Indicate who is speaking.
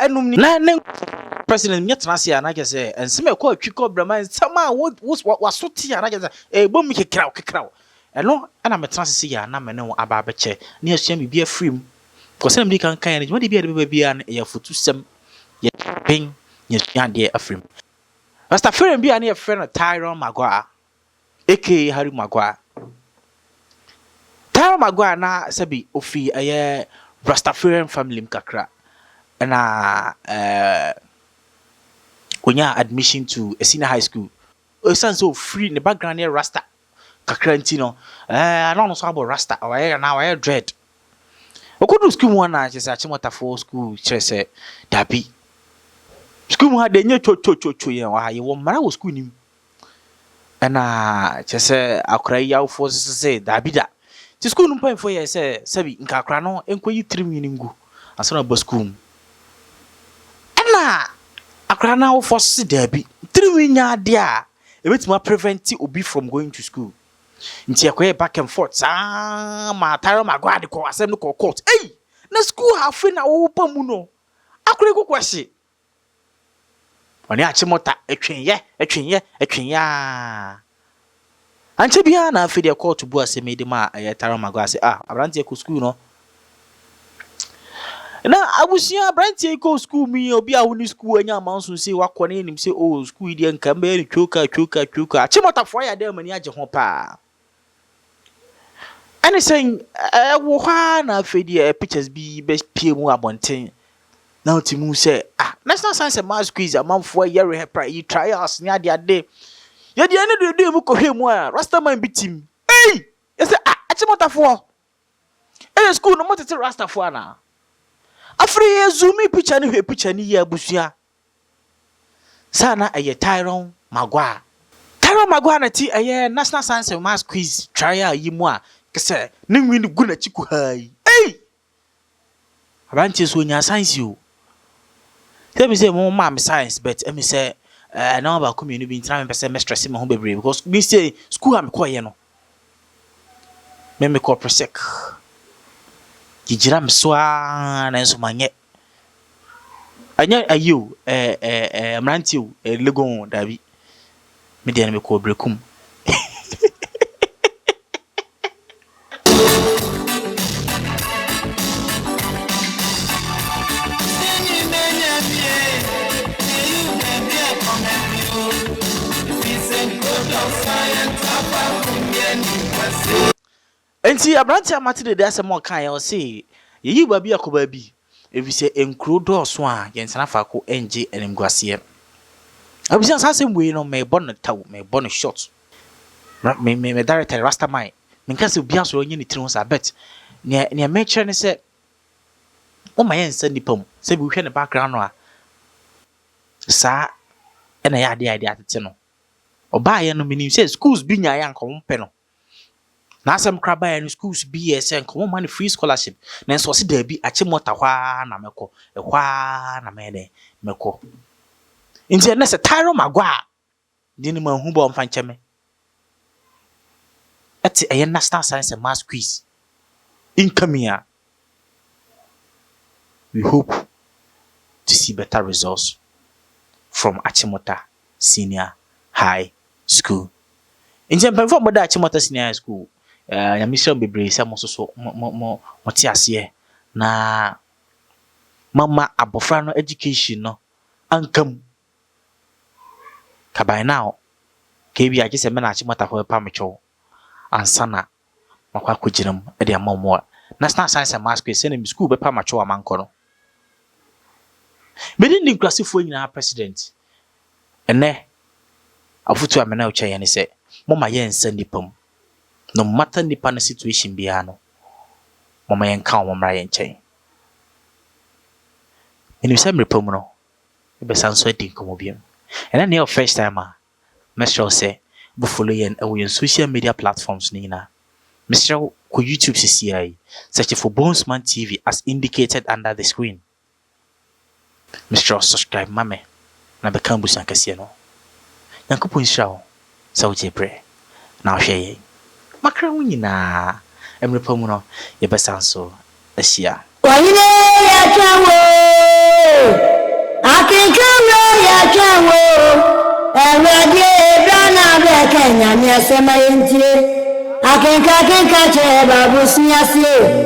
Speaker 1: enum ni na president me trans ya na ke say ensem e ko atwiko brama sama waso ti ya na ke say bom kekraw eno ana me trans ya na me ne aba beche na asua me bia free ko se me kan kan ne bia de bia na ya fotu sem ya pen ya sua de afrim Rasta friend bia na ya friend Tyrone Marhguy aka Harry Marhguy Tyrone Marhguy na sabi ofi aye Rastafarian family mkakra na konya admission to a senior high school sounds so free in the background here Rasta kakra ntino I don't know so about Rasta or now I dread okodu school mu na che say Achimota for school che say dabi school mu ha de nye cho ye wa ye wo mara wo school nim na che say akra yawo for say dabi da ti school no point for ye say sabi nka akra no enkoyi 3 miningu asana ba school na akra na wo for say dabi 3 minya de a ebetima prevent obi from going to school nti akoye back and forth ma Tyrone Marhguy de ko asem no court na school hafe na wo pa mu no akure kokwase oni Achimota etwen ya anche bia na afi de court bu asem de ma Tyrone Marhguy say abrante ko school no na abusia abrante ko school mi obi a woni school anya manso say wakone nim say school de nka mba ni choka Achimota fo ya de mani age ho pa and saying wo ha na afedi pictures bi be pie mu abonten na otimu say national science and math quiz amanfo yere hepra yi trials ni ade ye de ne do mu ko hwemu a rastaman bitim you say Achimota fo school no motete rasta fo na afri zoomi picture ni hwe picture ni ya busua sana Tyrone Marhguy na ti national science and math quiz trial yi mu a kese ningwi ni guna chiku hai abanti so nya science yo tell me say mo ma me science but me say na ba community bi ntina me pese me stress me ho bebre because me say school am ko ye no me ko prosec gijira me so na enso manye anya ayo amranti o legon dabi me de na me ko brekum Enti abrante amate de asem o kan ya say yeyi ba bi akoba bi ebi se enkro do so a yensana fa ko enje enimguase abusia sasem we no me bon taw me bon shot me director Rastaman me kan se obi aso onye ni tiri ho bet ne me chere ne se o ma yensa nipam se bi hwe ne background no a sa ena ya ade atete no oba ye no minim se schools bi nya ya nko mpe no na asem kraba ya no schools bi ye se nko man free scholarship na so se da bi Achimota hwa na meko hwa na me meko nti na se Tyrone Marhguy dini ma hu bo mfa ncheme ati national science and math quiz incoming. We hope to see better results from Achimota Senior High School. In Japan, for Achimota Senior High School, ya mission bebre sa mo so mo ti ase na mama abofra no education no ankam ka by now ke bi age se me na Achimota for pa mecho ansana makwa koginam e de amamo national science and math quiz se na school be pa macho amanko no me din klasifo nyina president ene afutu amena uche ye ne se mama ye nsa nipam no matter nipa na situation bia no mama ye nka o mra ye nchen eni se mrepam no e be sanso din komo biem ene ne first time make sure say bu follow yen e social media platforms ni na Mr. Ko YouTube CCI search for Bonesman TV as indicated under the screen. Mr. Subscribe mame na become busan kase no yankopon hira sa wo pray na hwe makra wo nyina emrepa mu no ye besanso ahia
Speaker 2: wayine ya chawo nyame asema yentie akenka che babu siase